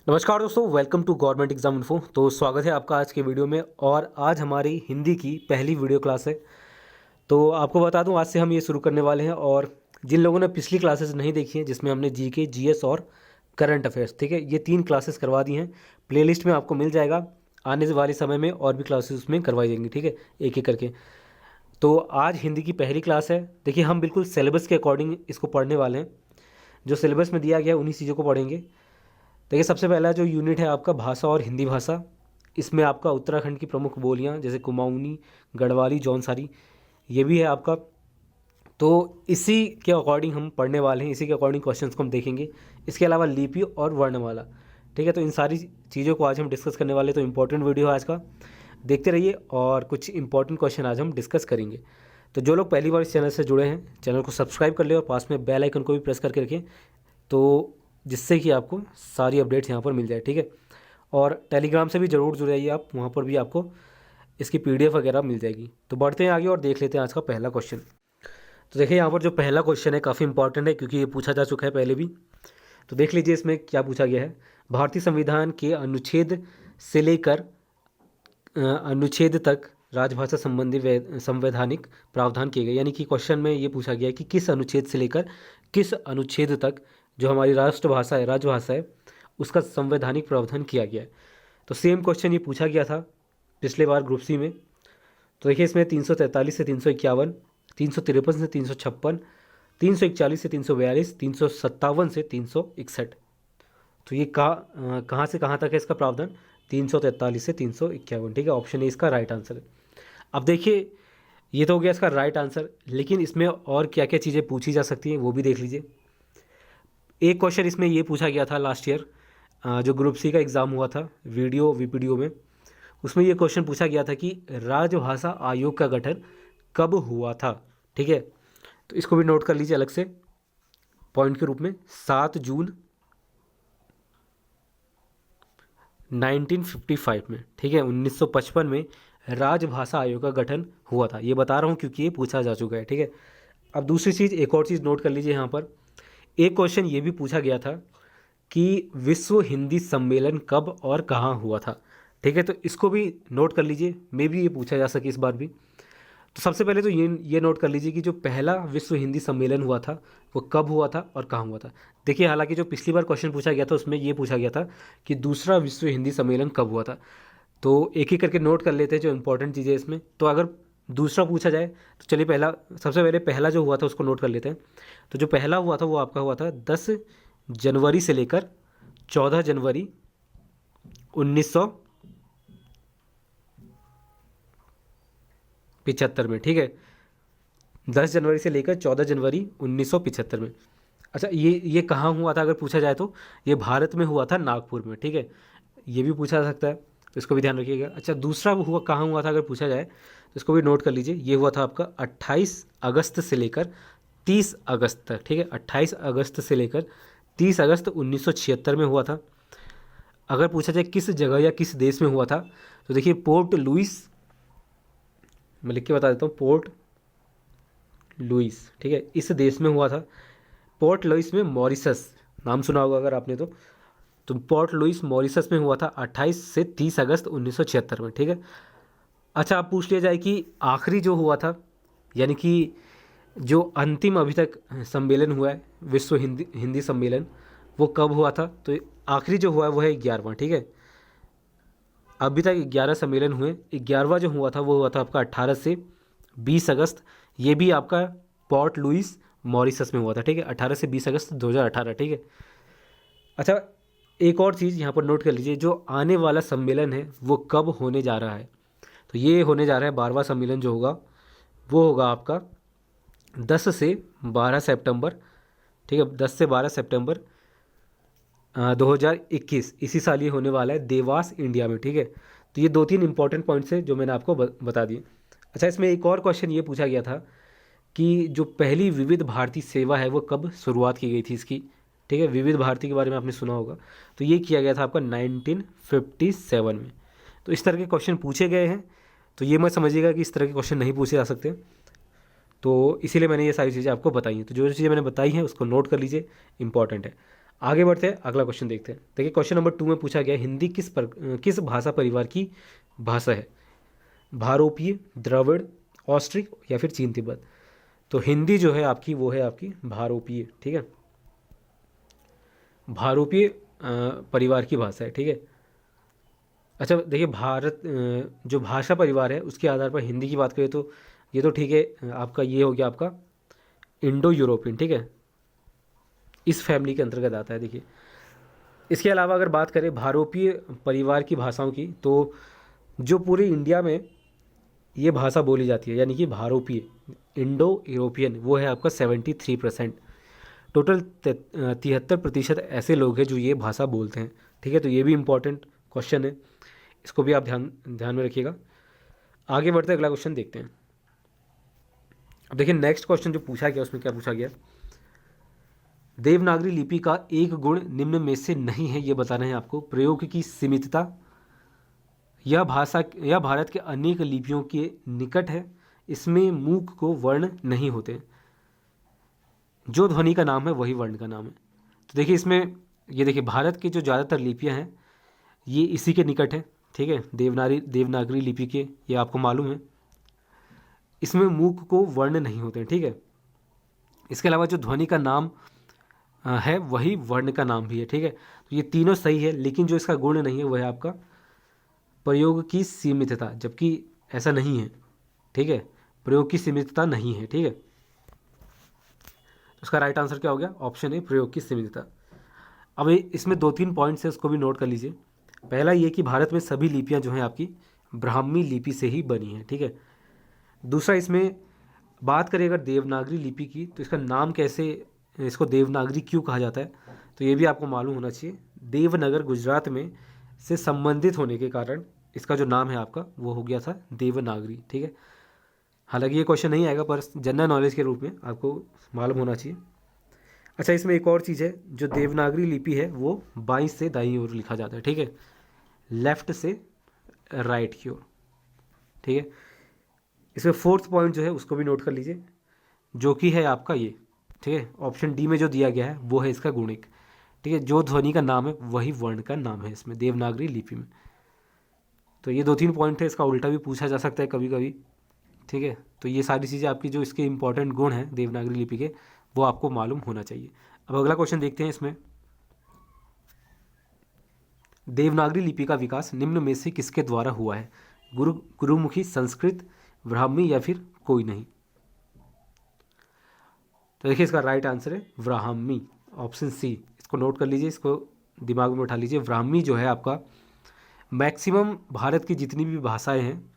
नमस्कार दोस्तों, welcome to government exam info. तो स्वागत है आपका आज के वीडियो में। और आज हमारी हिंदी की पहली वीडियो क्लास है। तो आपको बता दूं, आज से हम ये शुरू करने वाले हैं। और जिन लोगों ने पिछली क्लासेस नहीं देखी हैं, जिसमें हमने जीके, जीएस और करंट अफेयर्स, ठीक है, ये 3 क्लासेस करवा दी हैं। प्लेलिस्ट में आपको मिल जाएगा। आने वाले समय में और भी क्लासेस उसमें करवाई जाएंगी, ठीक है, एक एक करके। तो आज हिंदी की पहली क्लास है। देखिए, हम बिल्कुल सिलेबस के अकॉर्डिंग इसको पढ़ने वाले हैं। जो सिलेबस में दिया गया है उन्हीं चीज़ों को पढ़ेंगे। देखिए, सबसे पहला जो यूनिट है आपका भाषा और हिंदी भाषा। इसमें आपका उत्तराखंड की प्रमुख बोलियां जैसे कुमाऊनी, गढ़वाली, जौनसारी, ये भी है आपका। तो इसी के अकॉर्डिंग हम पढ़ने वाले हैं, इसी के अकॉर्डिंग क्वेश्चंस को हम देखेंगे। इसके अलावा लिपि और वर्णमाला, ठीक है। तो इन सारी चीज़ों को आज हम डिस्कस करने वाले। तो इंपॉर्टेंट वीडियो है आज का, देखते रहिए। और कुछ इंपॉर्टेंट क्वेश्चन आज हम डिस्कस करेंगे। तो जो लोग पहली बार इस चैनल से जुड़े हैं, चैनल को सब्सक्राइब कर ले और पास में बेल आइकन को भी प्रेस करके रखें, तो जिससे कि आपको सारी अपडेट्स यहाँ पर मिल जाए, ठीक है। और टेलीग्राम से भी ज़रूर जुड़ाइए आप, वहाँ पर भी आपको इसकी पीडीएफ वगैरह मिल जाएगी। तो बढ़ते हैं आगे और देख लेते हैं आज का पहला क्वेश्चन। तो देखिए, यहाँ पर जो पहला क्वेश्चन है काफ़ी इंपॉर्टेंट है, क्योंकि ये पूछा जा चुका है पहले भी। तो देख लीजिए इसमें क्या पूछा गया है। भारतीय संविधान के अनुच्छेद से लेकर अनुच्छेद तक राजभाषा संबंधी संवैधानिक प्रावधान किए गए। यानी कि क्वेश्चन में ये पूछा गया है कि किस अनुच्छेद से लेकर किस अनुच्छेद तक जो हमारी राष्ट्रभाषा है, राजभाषा है, उसका संवैधानिक प्रावधान किया गया है। तो सेम क्वेश्चन ये पूछा गया था पिछले बार ग्रुप सी में। तो देखिए, इसमें 343 से 351, 353 से 356, 341 से 342, 357 से 361। तो ये कहाँ से कहाँ तक है इसका प्रावधान? 343 से 351, ठीक है। ऑप्शन ए इसका राइट आंसर है। अब देखिए, ये तो हो गया इसका राइट आंसर, लेकिन इसमें और क्या क्या चीज़ें पूछी जा सकती हैं वो भी देख लीजिए। एक क्वेश्चन इसमें ये पूछा गया था लास्ट ईयर, जो ग्रुप सी का एग्ज़ाम हुआ था वीडियो वीपीडीओ में। उसमें ये क्वेश्चन पूछा गया था कि राजभाषा आयोग का गठन कब हुआ था, ठीक है। तो इसको भी नोट कर लीजिए अलग से पॉइंट के रूप में। 7 जून 1955 में, ठीक है, 1955 में राजभाषा आयोग का गठन हुआ था। ये बता रहा हूँ क्योंकि ये पूछा जा चुका है, ठीक है। अब दूसरी चीज़, एक और चीज़ नोट कर लीजिए यहाँ पर। एक क्वेश्चन ये भी पूछा गया था कि विश्व हिंदी सम्मेलन कब और कहाँ हुआ था, ठीक है। तो इसको भी नोट कर लीजिए, मे भी ये पूछा जा सके इस बार भी। तो सबसे पहले तो ये नोट कर लीजिए कि जो पहला विश्व हिंदी सम्मेलन हुआ था वो कब हुआ था और कहाँ हुआ था। देखिए, हालांकि जो पिछली बार क्वेश्चन पूछा गया था उसमें ये पूछा गया था कि दूसरा विश्व हिंदी सम्मेलन कब हुआ था। तो एक एक करके नोट कर लेते हैं जो इंपॉर्टेंट चीज़ें इसमें। तो अगर दूसरा पूछा जाए तो चलिए, सबसे पहले पहला जो हुआ था उसको नोट कर लेते हैं। तो जो पहला हुआ था वो आपका हुआ था 10 जनवरी से लेकर 14 जनवरी 1975 में, ठीक है। 10 जनवरी से लेकर 14 जनवरी 1975 में। अच्छा, ये कहाँ हुआ था अगर पूछा जाए तो ये भारत में हुआ था, नागपुर में, ठीक है। ये भी पूछा जा सकता है, तो इसको भी ध्यान रखिएगा। अच्छा, दूसरा हुआ कहाँ हुआ था अगर पूछा जाए तो इसको भी नोट कर लीजिए। ये हुआ था आपका 28 अगस्त से लेकर 30 अगस्त तक, ठीक है। 28 अगस्त से लेकर 30 अगस्त 1976 में हुआ था। अगर पूछा जाए किस जगह या किस देश में हुआ था, तो देखिए, पोर्ट लुइस, मैं लिख के बता देता हूँ, पोर्ट लुइस, ठीक है, इस देश में हुआ था। पोर्ट लुइस में, मॉरिशस, नाम सुना होगा अगर आपने तो पोर्ट लुइस मॉरिशस में हुआ था 28 से 30 अगस्त 1976 में, ठीक है। अच्छा, अब पूछ लिया जाए कि आखिरी जो हुआ था, यानी कि जो अंतिम अभी तक सम्मेलन हुआ है विश्व हिंदी सम्मेलन, वो कब हुआ था? तो आखिरी जो हुआ है वो है 11वां, ठीक है। अभी तक 11 सम्मेलन हुए, 11वां जो हुआ था वो हुआ था आपका 18 से 20 अगस्त। ये भी आपका पोर्ट लुइस मॉरिशस में हुआ था, ठीक है, 18 से 20 अगस्त 2018, ठीक है। अच्छा, एक और चीज़ यहाँ पर नोट कर लीजिए, जो आने वाला सम्मेलन है वो कब होने जा रहा है। तो ये होने जा रहा है 12वां सम्मेलन जो होगा वो होगा आपका 10 से 12 सितंबर, ठीक है, 10 से 12 सितंबर 2021, इसी साल ये होने वाला है देवास, इंडिया में, ठीक है। तो ये 2-3 इंपॉर्टेंट पॉइंट्स हैं जो मैंने आपको बता दिए। अच्छा, इसमें एक और क्वेश्चन ये पूछा गया था कि जो पहली विविध भारती सेवा है वो कब शुरुआत की गई थी इसकी, ठीक है। विविध भारती के बारे में आपने सुना होगा, तो ये किया गया था आपका 1957 में। तो इस तरह के क्वेश्चन पूछे गए हैं। तो ये मत समझिएगा कि इस तरह के क्वेश्चन नहीं पूछे जा सकते, तो इसीलिए मैंने ये सारी चीज़ें आपको बताई हैं। तो जो चीज़ें मैंने बताई हैं उसको नोट कर लीजिए, इंपॉर्टेंट है। आगे बढ़ते हैं, अगला क्वेश्चन देखते हैं। देखिए क्वेश्चन नंबर 2 में पूछा गया हिंदी किस भाषा परिवार की भाषा है? भारोपीय, द्रविड़, ऑस्ट्रिक या फिर चीन तिब्बत। तो हिंदी जो है आपकी वो है आपकी भारोपीय, ठीक है, भारोपीय परिवार की भाषा है, ठीक है। अच्छा देखिए जो भाषा परिवार है उसके आधार पर हिंदी की बात करें तो ये तो ठीक है, आपका ये हो गया आपका इंडो यूरोपियन, ठीक है, इस फैमिली के अंतर्गत आता है। देखिए इसके अलावा अगर बात करें भारोपीय परिवार की भाषाओं की, तो जो पूरे इंडिया में ये भाषा बोली जाती है यानी कि भारोपीय इंडो यूरोपियन, वो है आपका 73%। टोटल 73% ऐसे लोग हैं जो ये भाषा बोलते हैं, ठीक है। तो ये भी इम्पोर्टेंट क्वेश्चन है, इसको भी आप ध्यान ध्यान में रखिएगा। आगे बढ़ते अगला क्वेश्चन देखते हैं। अब देखिए नेक्स्ट क्वेश्चन जो पूछा गया उसमें क्या पूछा गया, देवनागरी लिपि का एक गुण निम्न में से नहीं है, ये बताना है आपको। प्रयोग की सीमितता, यह भारत के अनेक लिपियों के निकट है, इसमें मूक को वर्ण नहीं होते, जो ध्वनि का नाम है वही वर्ण का नाम है। तो देखिए इसमें ये देखिए भारत की जो ज़्यादातर लिपियां हैं ये इसी के निकट है, ठीक है, देवनागरी लिपि के, ये आपको मालूम है। इसमें मूक को वर्ण नहीं होते हैं, ठीक है। इसके अलावा जो ध्वनि का नाम है वही वर्ण का नाम भी है, ठीक है। तो ये तीनों सही है, लेकिन जो इसका गुण नहीं है वह है आपका प्रयोग की सीमितता, जबकि ऐसा नहीं है, ठीक है, प्रयोग की सीमितता नहीं है, ठीक है। उसका राइट आंसर क्या हो गया, ऑप्शन ए प्रयोग की सीमितता। अब इसमें 2-3 पॉइंट्स है, उसको भी नोट कर लीजिए। पहला ये कि भारत में सभी लिपियां जो हैं आपकी ब्राह्मी लिपि से ही बनी हैं, ठीक है। दूसरा इसमें बात करें अगर देवनागरी लिपि की, तो इसका नाम कैसे, इसको देवनागरी क्यों कहा जाता है, तो ये भी आपको मालूम होना चाहिए। देवनगर गुजरात में से संबंधित होने के कारण इसका जो नाम है आपका वो हो गया था देवनागरी, ठीक है। हालांकि ये क्वेश्चन नहीं आएगा पर जनरल नॉलेज के रूप में आपको मालूम होना चाहिए। अच्छा इसमें एक और चीज़ है, जो देवनागरी लिपि है वो बाईं से दाईं ओर लिखा जाता है, ठीक है, लेफ्ट से राइट की ओर, ठीक है। इसमें 4th पॉइंट जो है उसको भी नोट कर लीजिए, जो कि है आपका ये, ठीक है, ऑप्शन डी में जो दिया गया है वो है इसका गुणिक, ठीक है, जो ध्वनि का नाम है वही वर्ण का नाम है इसमें देवनागरी लिपि में। तो ये 2-3 पॉइंट है, इसका उल्टा भी पूछा जा सकता है कभी कभी, ठीक है। तो ये सारी चीज़ें आपकी जो इसके इंपॉर्टेंट गुण हैं देवनागरी लिपि के वो आपको मालूम होना चाहिए। अब अगला क्वेश्चन देखते हैं। इसमें देवनागरी लिपि का विकास निम्न में से किसके द्वारा हुआ है? गुरुमुखी, संस्कृत, ब्राह्मी या फिर कोई नहीं। तो देखिए इसका राइट आंसर है ब्राह्मी, ऑप्शन सी। इसको नोट कर लीजिए, इसको दिमाग में उठा लीजिए। ब्राह्मी जो है आपका मैक्सिमम भारत की जितनी भी भाषाएं हैं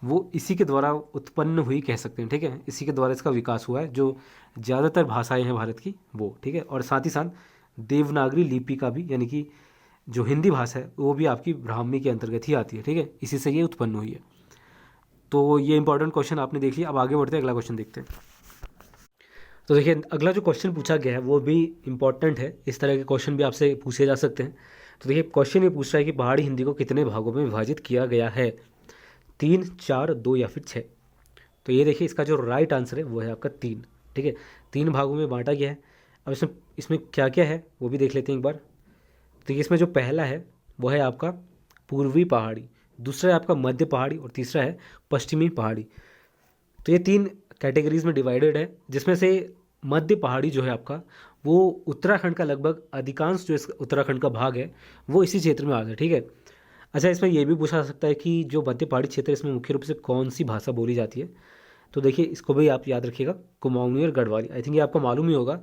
वो इसी के द्वारा उत्पन्न हुई कह सकते हैं, ठीक है, इसी के द्वारा इसका विकास हुआ है, जो ज़्यादातर भाषाएं हैं भारत की वो, ठीक है। और साथ ही साथ देवनागरी लिपि का भी, यानी कि जो हिंदी भाषा है वो भी आपकी ब्राह्मी के अंतर्गत ही आती है, ठीक है, इसी से ये उत्पन्न हुई है। तो ये इंपॉर्टेंट क्वेश्चन आपने देख लिया। अब आगे बढ़ते हैं, अगला क्वेश्चन देखते हैं। तो देखिए अगला जो क्वेश्चन पूछा गया है वो भी इम्पॉर्टेंट है, इस तरह के क्वेश्चन भी आपसे पूछे जा सकते हैं। तो देखिए क्वेश्चन ये पूछ रहा है कि पहाड़ी हिंदी को कितने भागों में विभाजित किया गया है? 3, 4, 2 या फिर 6। तो ये देखिए इसका जो राइट आंसर है वो है आपका 3, ठीक है, 3 भागों में बांटा गया है। अब इसमें इसमें क्या क्या है वो भी देख लेते हैं एक बार। तो देखिए इसमें जो पहला है वो है आपका पूर्वी पहाड़ी, दूसरा है आपका मध्य पहाड़ी और तीसरा है पश्चिमी पहाड़ी। तो ये 3 कैटेगरीज में डिवाइडेड है, जिसमें से मध्य पहाड़ी जो है आपका वो उत्तराखंड का लगभग अधिकांश जो इस उत्तराखंड का भाग है वो इसी क्षेत्र में आता है, ठीक है। अच्छा इसमें यह भी पूछा जा सकता है कि जो मध्य पहाड़ी क्षेत्र है इसमें मुख्य रूप से कौन सी भाषा बोली जाती है? तो देखिए इसको भी आप याद रखिएगा, कुमाऊनी और गढ़वाली। आई थिंक ये आपको मालूम ही होगा,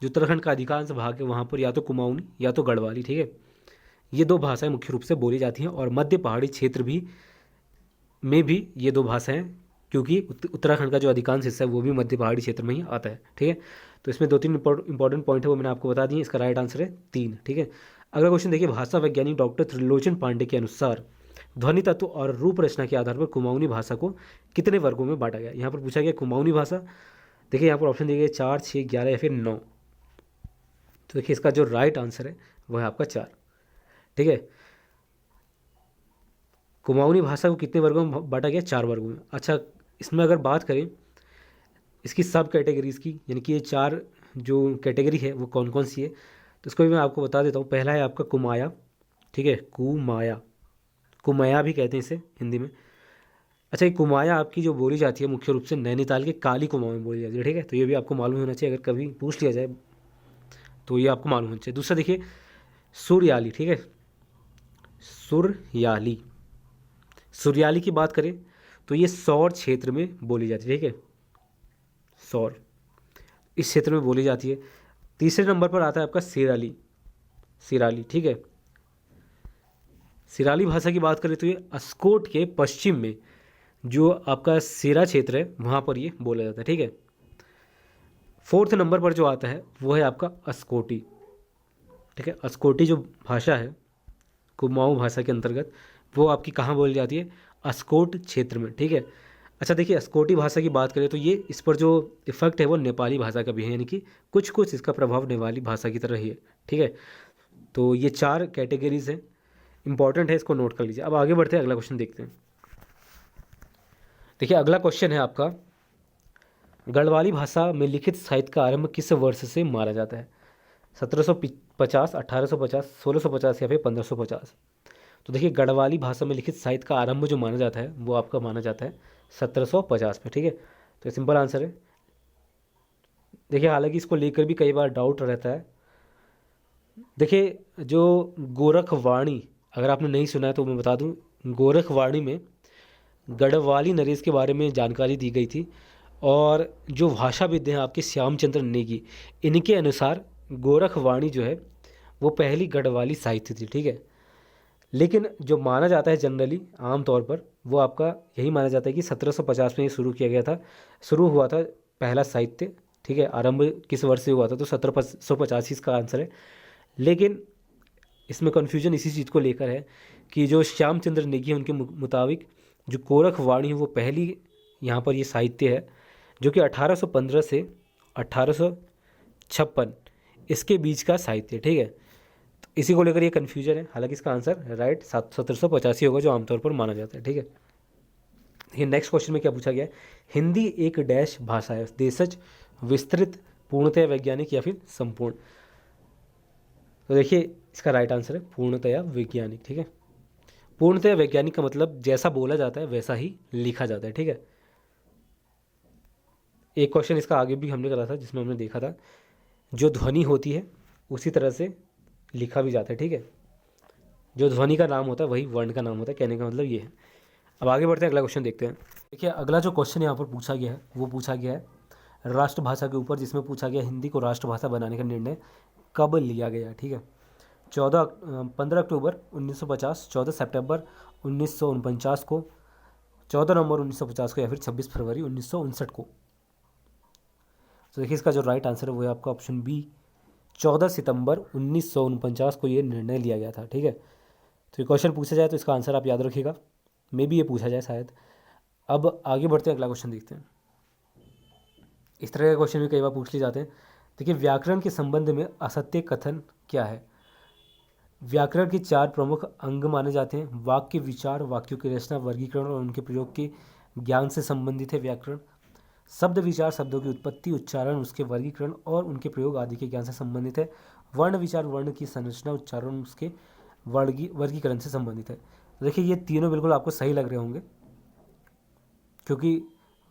जो उत्तराखंड का अधिकांश भाग है वहाँ पर या तो कुमाऊनी या तो गढ़वाली, ठीक है, ये 2 भाषाएं मुख्य रूप से बोली जाती हैं। और मध्य पहाड़ी क्षेत्र भी ये 2 भाषाएं, क्योंकि उत्तराखंड का जो अधिकांश हिस्सा है वो भी मध्य पहाड़ी क्षेत्र में ही आता है, ठीक है। तो इसमें 2-3 इंपॉर्टेंट पॉइंट है वो मैंने आपको बता दिए। इसका राइट आंसर है 3, ठीक है। अगला क्वेश्चन देखिए, भाषा वैज्ञानिक डॉक्टर त्रिलोचन पांडे के अनुसार ध्वनि तत्व और रूप रचना के आधार पर कुमाऊनी भाषा को कितने वर्गों में बांटा गया? यहाँ पर पूछा गया कुमाऊनी भाषा, देखिए यहाँ पर ऑप्शन दिए गए 4, 6, 11 या फिर 9। तो देखिए इसका जो राइट आंसर है वह है आपका 4, ठीक है। कुमाऊनी भाषा को कितने वर्गों में बांटा गया? 4 वर्गों में। अच्छा इसमें अगर बात करें इसकी सब कैटेगरीज़ की, यानी कि ये 4 जो कैटेगरी है वो कौन कौन सी है, तो इसको भी मैं आपको बता देता हूँ। पहला है आपका कुमाया, ठीक है, कुमाया, कुमाया भी कहते हैं इसे हिंदी में। अच्छा, ये कुमाया आपकी जो बोली जाती है मुख्य रूप से नैनीताल के काली कुमाऊं में बोली जाती है, ठीक है। तो ये भी आपको मालूम होना चाहिए, अगर कभी पूछ लिया जाए तो ये आपको मालूम होना चाहिए। दूसरा देखिए सुरयाली, ठीक है, सुरयाली, सुरयाली की बात करें तो ये सौर क्षेत्र में बोली जाती है, ठीक है, सौर, इस क्षेत्र में बोली जाती है। तीसरे नंबर पर आता है आपका सिराली, सिराली, ठीक है। सिराली भाषा की बात करें तो ये अस्कोट के पश्चिम में जो आपका सिरा क्षेत्र है वहाँ पर ये बोला जाता है, ठीक है। फोर्थ नंबर पर जो आता है वो है आपका अस्कोटी, ठीक है। अस्कोटी जो भाषा है कुमाऊं भाषा के अंतर्गत, वो आपकी कहाँ बोली जाती है, अस्कोट क्षेत्र में, ठीक है। अच्छा देखिए, अस्कोटी भाषा की बात करें तो ये इस पर जो इफेक्ट है वो नेपाली भाषा का भी है, यानी कि कुछ कुछ इसका प्रभाव नेपाली भाषा की तरह ही है, ठीक है। तो ये 4 कैटेगरीज हैं, इंपॉर्टेंट है, इसको नोट कर लीजिए। अब आगे बढ़ते हैं, अगला क्वेश्चन देखते हैं। देखिए अगला क्वेश्चन है आपका, गढ़वाली भाषा में लिखित साहित्य का आरंभ किस वर्ष से माना जाता है? 1750, 1850, 1650 या फिर 1550? तो देखिए गढ़वाली भाषा में लिखित साहित्य का आरंभ जो माना जाता है वो आपका माना जाता है 1750 में, ठीक है। तो सिंपल आंसर है। देखिए हालांकि इसको लेकर भी कई बार डाउट रहता है। देखिए जो गोरखवाणी, अगर आपने नहीं सुना है तो मैं बता दूं, गोरखवाणी में गढ़वाली नरेश के बारे में जानकारी दी गई थी। और जो भाषाविद हैं आपके श्यामचंद्र नेगी, इनके अनुसार गोरखवाणी जो है वो पहली गढ़वाली साहित्य थी, ठीक है। लेकिन जो माना जाता है जनरली आम तौर पर, वो आपका यही माना जाता है कि 1750 में ये शुरू किया गया था, शुरू हुआ था पहला साहित्य, ठीक है। आरंभ किस वर्ष से हुआ था, तो 1750 इसका आंसर है। लेकिन इसमें कन्फ्यूजन इसी चीज़ को लेकर है कि जो श्यामचंद्र नेगी हैं उनके मुताबिक जो गोरखवाणी है वो पहली यहाँ पर ये साहित्य है, जो कि 1815 से 1856 इसके बीच का साहित्य, ठीक है। तो इसी को लेकर ये कन्फ्यूजन है। हालांकि इसका आंसर राइट 1785 होगा, जो आमतौर पर माना जाता है, ठीक है। ये नेक्स्ट क्वेश्चन में क्या पूछा गया है, हिंदी एक डैश भाषा है, देशज, विस्तृत, पूर्णतया वैज्ञानिक या फिर संपूर्ण? तो देखिए इसका राइट आंसर है पूर्णतया वैज्ञानिक, ठीक है। पूर्णतया वैज्ञानिक का मतलब जैसा बोला जाता है वैसा ही लिखा जाता है, ठीक है। एक क्वेश्चन इसका आगे भी हमने करा था जिसमें हमने देखा था जो ध्वनि होती है उसी तरह से लिखा भी जाता है, ठीक है। जो ध्वनि का नाम होता है वही वर्ण का नाम होता है, कहने का मतलब ये है। अब आगे बढ़ते हैं, अगला क्वेश्चन देखते हैं। देखिए अगला जो क्वेश्चन यहाँ पर पूछा गया है वो पूछा गया है राष्ट्रभाषा के ऊपर, जिसमें पूछा गया हिंदी को राष्ट्रभाषा बनाने का निर्णय कब लिया गया, ठीक है। 15 अक्टूबर 1950, 14 सितंबर 1949 को, 14 नवंबर 1950 को, या फिर 26 फरवरी 1959 को? तो देखिए इसका जो राइट आंसर है वो है आपका ऑप्शन बी, 14 सितंबर 1949 को ये निर्णय लिया गया था, ठीक है। तो ये क्वेश्चन पूछा जाए तो इसका आंसर आप याद रखिएगा, मे बी ये पूछा जाए शायद। अब आगे बढ़ते हैं, अगला क्वेश्चन देखते हैं। इस तरह के क्वेश्चन भी कई बार पूछ लिए जाते हैं। देखिए व्याकरण के संबंध में असत्य कथन क्या है? व्याकरण के 4 प्रमुख अंग माने जाते हैं, वाक्य, विचार, वाक्यों की रचना, वर्गीकरण और उनके प्रयोग के ज्ञान से संबंधित है व्याकरण। शब्द विचार, शब्दों की उत्पत्ति, उच्चारण, उसके वर्गीकरण और उनके प्रयोग आदि के ज्ञान से संबंधित है। वर्ण विचार, वर्ण की संरचना, उच्चारण, उसके वर्गीकरण से संबंधित है। तो देखिए ये तीनों बिल्कुल आपको सही लग रहे होंगे, क्योंकि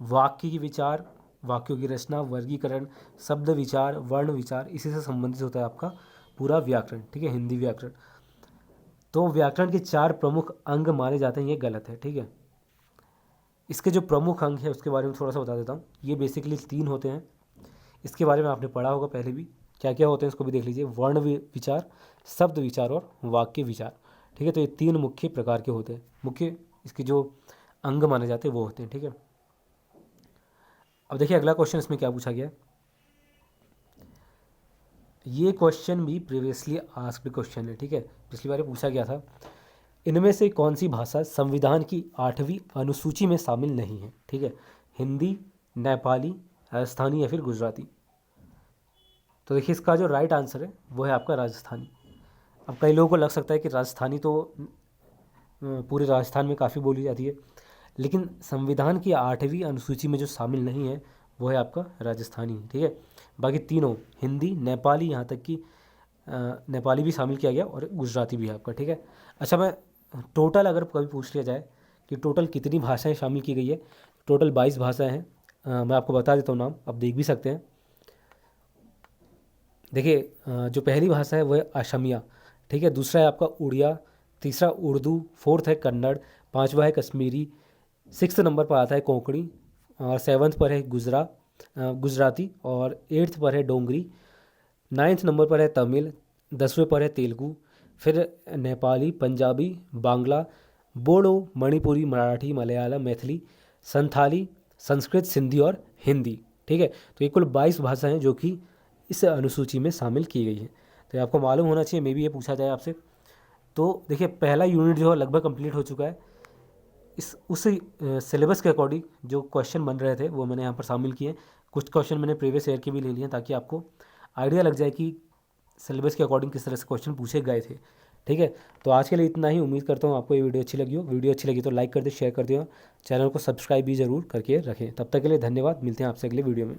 वाक्य की विचार, वाक्यों की रचना, वर्गीकरण, शब्द विचार, वर्ण विचार, इसी से संबंधित होता है आपका पूरा व्याकरण, ठीक है, हिंदी व्याकरण। तो व्याकरण के 4 प्रमुख अंग माने जाते हैं, ये गलत है, ठीक है। इसके जो प्रमुख अंग है उसके बारे में थोड़ा सा बता देता हूँ। ये बेसिकली 3 होते हैं, इसके बारे में आपने पढ़ा होगा पहले भी, क्या क्या होते हैं इसको भी देख लीजिए। वर्ण विचार, शब्द विचार और वाक्य विचार, ठीक है। तो ये 3 मुख्य प्रकार के होते हैं, मुख्य इसके जो अंग माने जाते हैं वो होते हैं, ठीक है। अब देखिए अगला क्वेश्चन इसमें क्या पूछा गया है। ये क्वेश्चन भी प्रीवियसली आस्क्ड क्वेश्चन है, ठीक है, पिछली बार पूछा गया था। इनमें से कौन सी भाषा संविधान की 8वीं अनुसूची में शामिल नहीं है, ठीक है? हिंदी, नेपाली, राजस्थानी या फिर गुजराती? तो देखिए इसका जो राइट आंसर है वो है आपका राजस्थानी। अब कई लोगों को लग सकता है कि राजस्थानी तो पूरे राजस्थान में काफ़ी बोली जाती है, लेकिन संविधान की 8वीं अनुसूची में जो शामिल नहीं है वो है आपका राजस्थानी, ठीक है। बाकी तीनों हिंदी, नेपाली, यहाँ तक कि नेपाली भी शामिल किया गया और गुजराती भी है आपका, ठीक है। अच्छा, मैं टोटल अगर कभी पूछ लिया जाए कि टोटल कितनी भाषाएं शामिल की गई है, टोटल 22 भाषाएं हैं। मैं आपको बता देता हूँ नाम, आप देख भी सकते हैं। देखिए, जो पहली भाषा है वो है असमिया, ठीक है। दूसरा है आपका उड़िया, तीसरा उर्दू, फोर्थ है कन्नड़, पांचवा है कश्मीरी, सिक्स्थ नंबर पर आता है कोंकणी, और सेवन्थ पर है गुजराती, और एट्थ पर है डोंगरी, नाइन्थ नंबर पर है तमिल, 10वें पर है तेलुगु, फिर नेपाली, पंजाबी, बांग्ला, बोडो, मणिपुरी, मराठी, मलयालम, मैथिली, संथाली, संस्कृत, सिंधी और हिंदी, ठीक है। तो ये कुल 22 भाषाएं हैं जो कि इस अनुसूची में शामिल की गई हैं। तो ये आपको मालूम होना चाहिए, मे भी ये पूछा जाए आपसे। तो देखिए, पहला यूनिट जो है लगभग कंप्लीट हो चुका है। इस उस सिलेबस के अकॉर्डिंग जो क्वेश्चन बन रहे थे वो मैंने यहाँ पर शामिल किए हैं। कुछ क्वेश्चन मैंने प्रीवियस ईयर के भी ले लिए हैं ताकि आपको आइडिया लग जाए कि सिलेबस के अकॉर्डिंग किस तरह से क्वेश्चन पूछे गए थे, ठीक है। तो आज के लिए इतना ही। उम्मीद करता हूँ आपको ये वीडियो अच्छी लगी हो। वीडियो अच्छी लगी तो लाइक कर दे, शेयर कर दियो, चैनल को सब्सक्राइब भी ज़रूर करके रखें। तब तक के लिए धन्यवाद, मिलते हैं आपसे अगले वीडियो में।